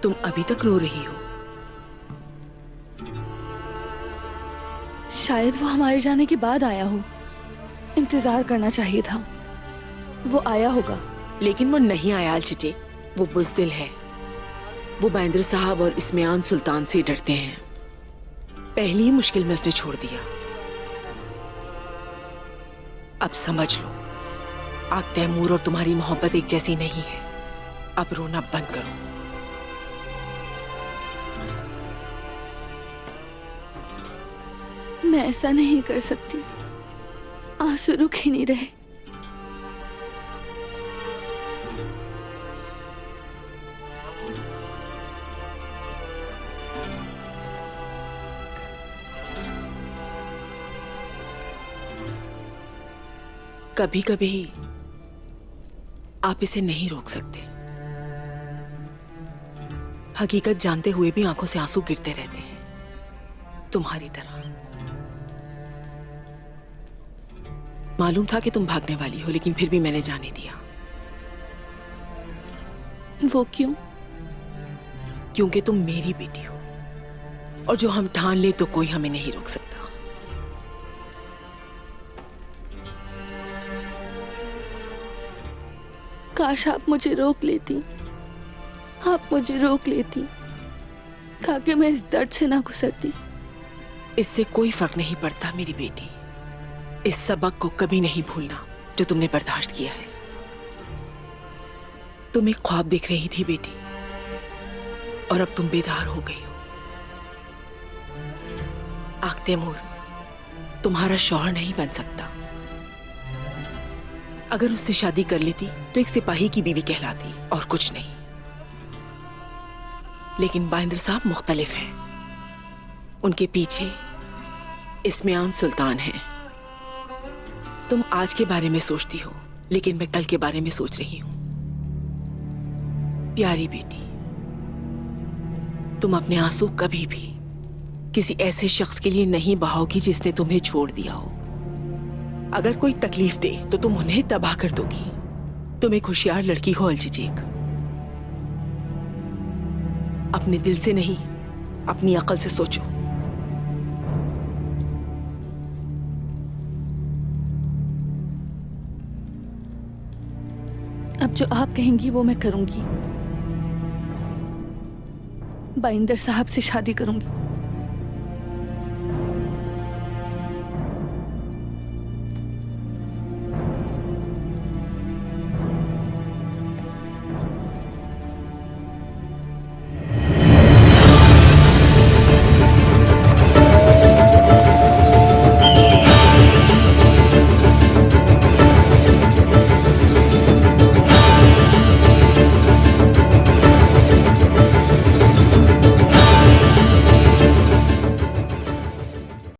तुम अभी तक रो रही हो। शायद वो हमारे जाने के बाद आया हो। इंतजार करना चाहिए था। वो आया होगा। लेकिन वो नहीं आया अलचिटेक, वो बुज़दिल है। वो बाइंदर साहब और इस्माइल सुल्तान से डरते हैं। पहली ही मुश्किल में उसने छोड़ दिया। अब समझ लो, आग तैमूर और तुम्हारी मोहब्बत एक जैसी नहीं है। अब रोना बंद करो। मैं ऐसा नहीं कर सकती। आंसू रुक ही नहीं रहे। कभी कभी आप इसे नहीं रोक सकते। हकीकत जानते हुए भी आंखों से आंसू गिरते रहते हैं, तुम्हारी तरह। मालूम था कि तुम भागने वाली हो, लेकिन फिर भी मैंने जाने दिया। वो क्यों? क्योंकि तुम मेरी बेटी हो, और जो हम ठान ले तो कोई हमें नहीं रोक सकता। काश आप मुझे रोक लेती। आप मुझे रोक लेती ताकि मैं इस दर्द से ना गुजरती। इससे कोई फर्क नहीं पड़ता मेरी बेटी। इस सबक को कभी नहीं भूलना जो तुमने बर्दाश्त किया है। तुम एक ख्वाब देख रही थी बेटी, और अब तुम बेदार हो गई हो। आग तैमूर तुम्हारा शौहर नहीं बन सकता। अगर उससे शादी कर लेती तो एक सिपाही की बीवी कहलाती और कुछ नहीं। लेकिन बाइंदर साहब मुख्तलिफ हैं। उनके पीछे इस्माइल सुल्तान हैं। तुम आज के बारे में सोचती हो, लेकिन मैं कल के बारे में सोच रही हूं। प्यारी बेटी, तुम अपने आंसू कभी भी किसी ऐसे शख्स के लिए नहीं बहाओगी जिसने तुम्हें छोड़ दिया हो। अगर कोई तकलीफ दे तो तुम उन्हें तबाह कर दोगी। तुम एक होशियार लड़की हो अलचिचेक। अपने दिल से नहीं, अपनी अकल से सोचो। अब जो आप कहेंगी वो मैं करूंगी। बाइंदर साहब से शादी करूंगी।